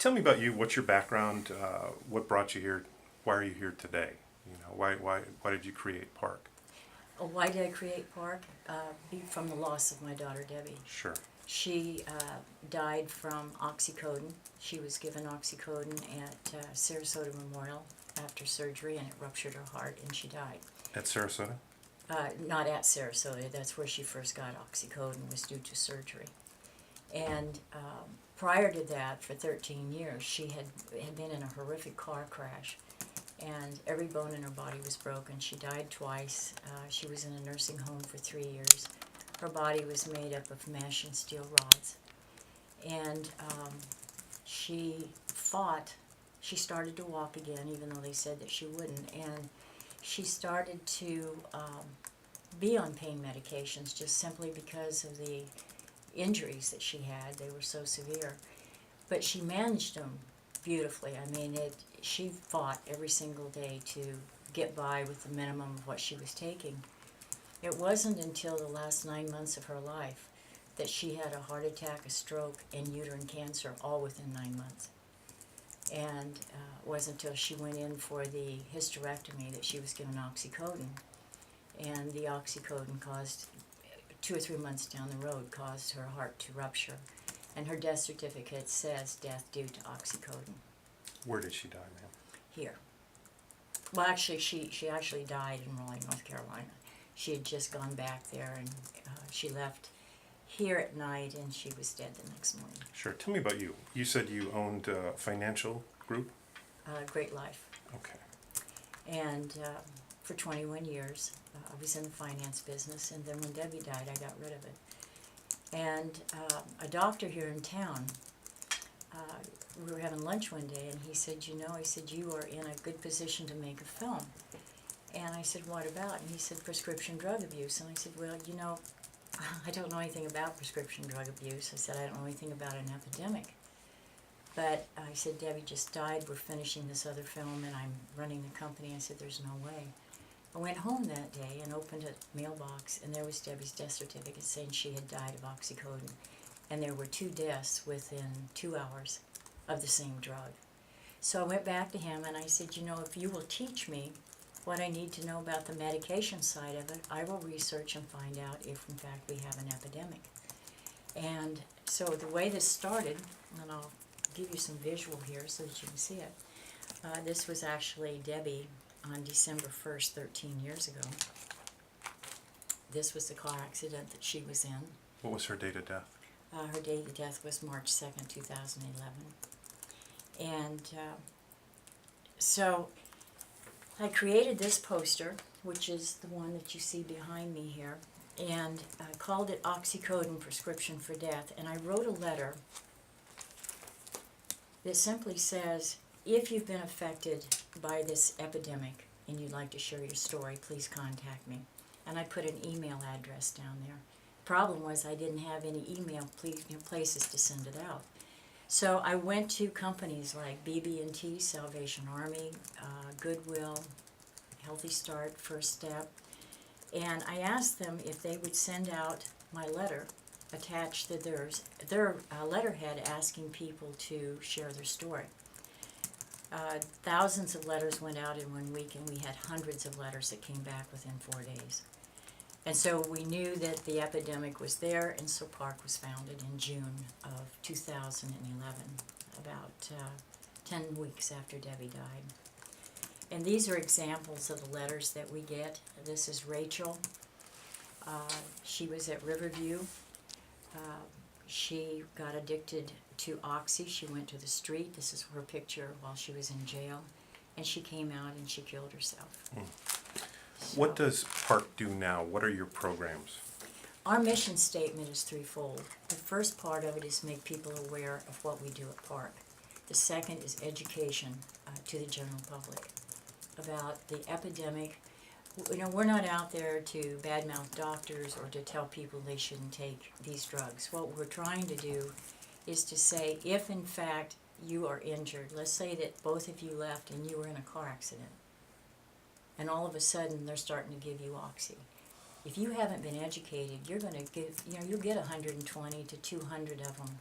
Tell me about you. What's your background? What brought you here? Why are you here today? You know, why did you create P.A.R.K? Why did I create P.A.R.K? From the loss of my daughter Debbie. Sure. She died from oxycodone. She was given oxycodone at Sarasota Memorial after surgery, and it ruptured her heart, and she died. At Sarasota? Not at Sarasota. That's where she first got oxycodone, was due to surgery. And prior to that, for 13 years, she had been in a horrific car crash, and every bone in her body was broken. She died twice. She was in a nursing home for 3 years. Her body was made up of mesh and steel rods. And she fought. She started to walk again, even though they said that she wouldn't. And she started to be on pain medications just simply because of the injuries that she had. They were so severe. But she managed them beautifully. I mean, she fought every single day to get by with the minimum of what she was taking. It wasn't until the last 9 months of her life that she had a heart attack, a stroke, and uterine cancer all within 9 months. And it wasn't until she went in for the hysterectomy that she was given oxycodone. And the oxycodone caused, 2 or 3 months down the road, caused her heart to rupture. And her death certificate says death due to oxycodone. Where did she die, ma'am? Here. Well, actually, she actually died in Raleigh, North Carolina. She had just gone back there, and she left here at night, and she was dead the next morning. Sure. Tell me about you. You said you owned a financial group? Great Life. Okay. And for 21 years, I was in the finance business, and then when Debbie died, I got rid of it. And a doctor here in town, we were having lunch one day, and he said, you are in a good position to make a film. And I said, what about? And he said, prescription drug abuse. And I said, well, I don't know anything about prescription drug abuse. I said, I don't know anything about an epidemic. But I said, Debbie just died. We're finishing this other film, and I'm running the company. I said, there's no way. I went home that day and opened a mailbox, and there was Debbie's death certificate saying she had died of oxycodone. And there were 2 deaths within 2 hours of the same drug. So I went back to him, and I said, if you will teach me what I need to know about the medication side of it, I will research and find out if, in fact, we have an epidemic. And so the way this started, and I'll give you some visual here so that you can see it. This was actually Debbie on December 1st, 13 years ago. This was the car accident that she was in. What was her date of death? Her date of death was March 2nd, 2011. And so I created this poster, which is the one that you see behind me here, and I called it Oxycodone Prescription for Death. And I wrote a letter that simply says, if you've been affected by this epidemic and you'd like to share your story, please contact me. And I put an email address down there. Problem was I didn't have any email places to send it out. So I went to companies like BB&T, Salvation Army, Goodwill, Healthy Start, First Step, and I asked them if they would send out my letter attached to their letterhead asking people to share their story. Thousands of letters went out in 1 week, and we had hundreds of letters that came back within 4 days. And so we knew that the epidemic was there, and so P.A.R.K was founded in June of 2011, about 10 weeks after Debbie died. And these are examples of the letters that we get. This is Rachel. She was at Riverview. She got addicted to Oxy. She went to the street. This is her picture while she was in jail. And she came out and she killed herself. So, what does P.A.R.K do now? What are your programs? Our mission statement is threefold. The first part of it is make people aware of what we do at P.A.R.K. The second is education to the general public about the epidemic. We're not out there to badmouth doctors or to tell people they shouldn't take these drugs. What we're trying to do is to say, if in fact you are injured, let's say that both of you left and you were in a car accident, and all of a sudden they're starting to give you Oxy. If you haven't been educated, you're going to give, you'll get 120 to 200 of them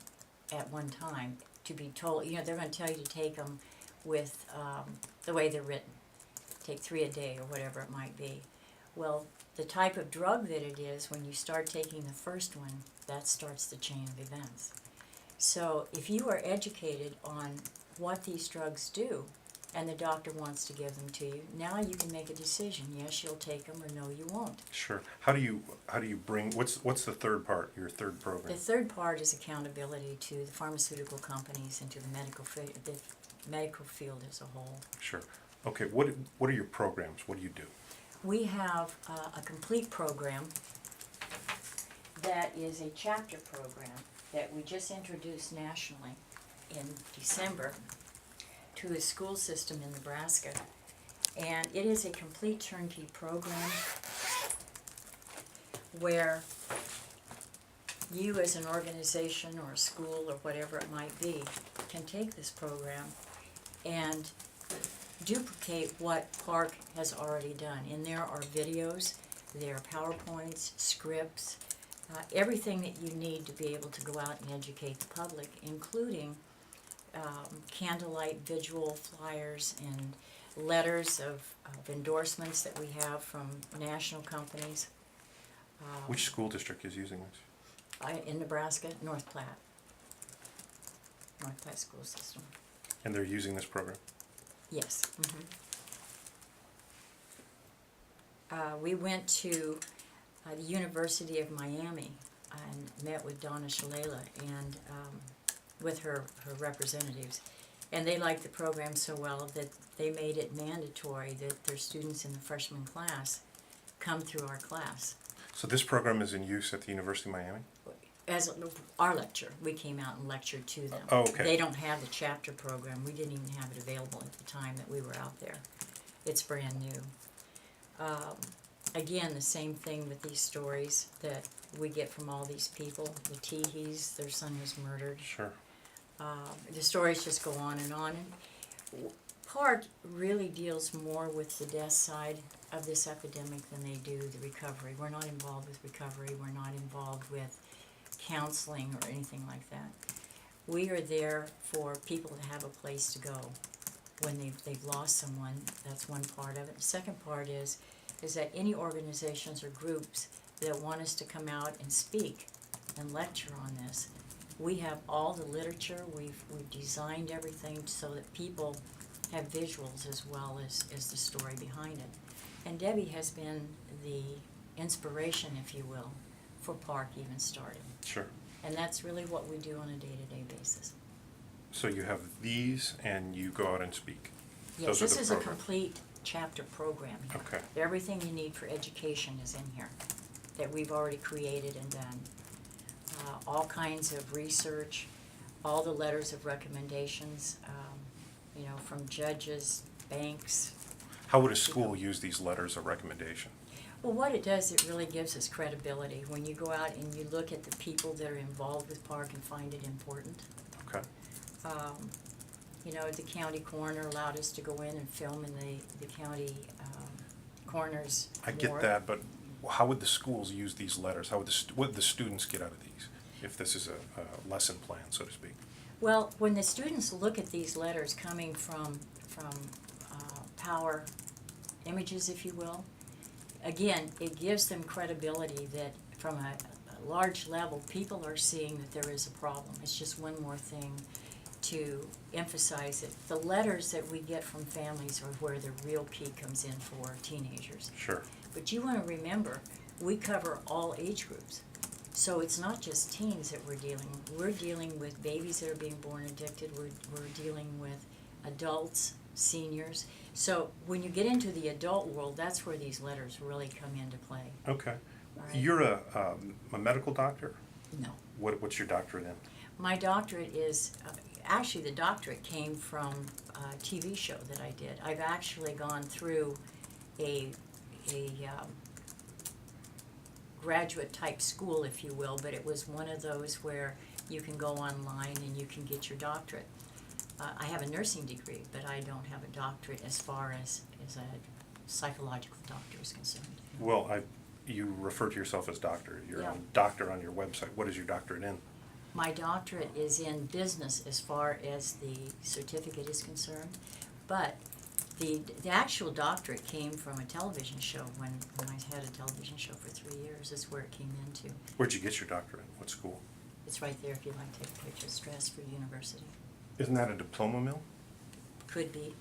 at one time to be told, they're going to tell you to take them with the way they're written. Take 3 a day or whatever it might be. Well, the type of drug that it is, when you start taking the first one, that starts the chain of events. So if you are educated on what these drugs do, and the doctor wants to give them to you, now you can make a decision. Yes, you'll take them, or no, you won't. Sure. How do you bring, what's the third part, your third program? The third part is accountability to the pharmaceutical companies and to the medical field as a whole. Sure. Okay, what are your programs? What do you do? We have a complete program that is a chapter program that we just introduced nationally in December to a school system in Nebraska. And it is a complete turnkey program where you as an organization or a school or whatever it might be can take this program and duplicate what P.A.R.K has already done. And there are videos, there are PowerPoints, scripts, everything that you need to be able to go out and educate the public, including candlelight visual flyers and letters of endorsements that we have from national companies. Which school district is using this? In Nebraska, North Platte school system. And they're using this program? Yes. We went to the University of Miami and met with Donna Shalala and with her representatives. And they liked the program so well that they made it mandatory that their students in the freshman class come through our class. So this program is in use at the University of Miami? As our lecture, we came out and lectured to them. Oh, okay. They don't have the chapter program. We didn't even have it available at the time that we were out there. It's brand new. Again, the same thing with these stories that we get from all these people. The Teehees, their son was murdered. Sure. The stories just go on and on. And P.A.R.K really deals more with the death side of this epidemic than they do the recovery. We're not involved with recovery. We're not involved with counseling or anything like that. We are there for people to have a place to go when they've lost someone. That's one part of it. The second part is that any organizations or groups that want us to come out and speak and lecture on this, we have all the literature. We've designed everything so that people have visuals as well as the story behind it. And Debbie has been the inspiration, if you will, for P.A.R.K even starting. Sure. And that's really what we do on a day-to-day basis. So you have these and you go out and speak? Yes, Those are this the is a programs. complete chapter program here. Okay. Everything you need for education is in here that we've already created and done. All kinds of research, all the letters of recommendations, from judges, banks. How would a school use these letters of recommendation? Well, what it does, it really gives us credibility. When you go out and you look at the people that are involved with P.A.R.K and find it important. Okay. The county coroner allowed us to go in and film in the county coroner's I get ward. that, but how would the schools use these letters? How would what would the students get out of these, if this is a lesson plan, so to speak? Well, when the students look at these letters coming from power images, if you will, again, it gives them credibility that from a large level, people are seeing that there is a problem. It's just one more thing to emphasize it. The letters that we get from families are where the real key comes in for teenagers. Sure. But you want to remember, we cover all age groups. So it's not just teens that we're dealing with. We're dealing with babies that are being born addicted. We're dealing with adults, seniors. So when you get into the adult world, that's where these letters really come into play. Okay. Right. You're a medical doctor? No. What's your doctorate in? My doctorate is, actually the doctorate came from a TV show that I did. I've actually gone through a graduate type school, if you will, but it was one of those where you can go online and you can get your doctorate. I have a nursing degree, but I don't have a doctorate as far as a psychological doctor is concerned. Well, you refer to yourself as doctor. You're Yeah. a doctor on your website. What is your doctorate in? My doctorate is in business as far as the certificate is concerned, but the actual doctorate came from a television show when I had a television show for 3 years. That's where it came into. Where'd you get your doctorate? What school? It's right there if you'd like to take a picture. Strasbourg University. Isn't that a diploma mill? Could be.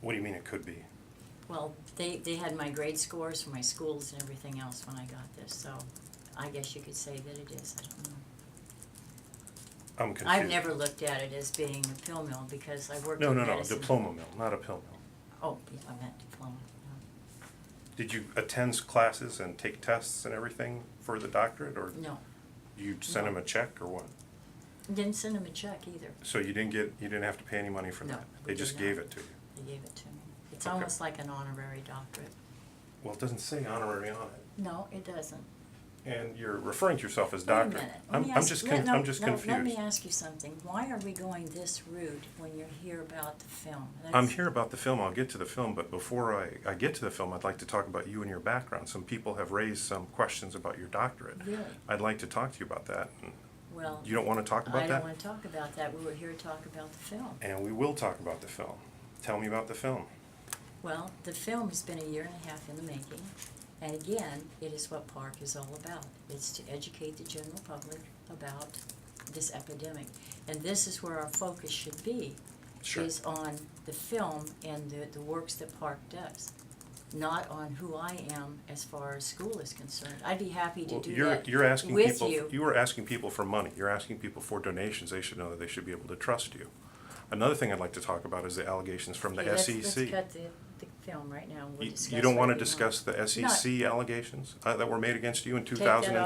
What do you mean it could be? Well, they had my grade scores for my schools and everything else when I got this, so I guess you could say that it is. I don't know. I'm confused. I've never looked at it as being a pill mill because I worked No, in no, no, medicine. diploma mill, not a pill mill. Oh, yeah, I meant diploma. No. Did you attend classes and take tests and everything for the doctorate, or No, you sent No. them a check, or what? didn't send them a check either. So you didn't have to pay any money for No, that? we They just did not. gave it to you? They gave it to me. It's Okay. almost like an honorary doctorate. Well, it doesn't say honorary on it. No, it doesn't. And you're referring to yourself as Wait a doctor. minute. I'm just confused. Let me ask you something. Why are we going this route when you're here about the film? I'm here about the film, I'll get to the film, but before I get to the film, I'd like to talk about you and your background. Some people have raised some questions about your doctorate. Really? I'd like to talk to you about that. Well, You don't want to talk about I that? don't want to talk about that. We were here to talk about the film. And we will talk about the film. Tell me about the film. Well, the film has been 1.5 years in the making, and again, it is what P.A.R.K is all about. It's to educate the general public about this epidemic. And this is where our focus should be, Sure. is on the film and the works that P.A.R.K does, not on who I am as far as school is concerned. I'd be happy to Well, do you're that asking with people. you. You are asking people for money. You're asking people for donations. They should know that they should be able to trust you. Another thing I'd like to talk about is the allegations from the Okay, SEC. Let's cut the film right now. We'll discuss You don't want to whatever you discuss the SEC allegations that were made against you in Take that 2006?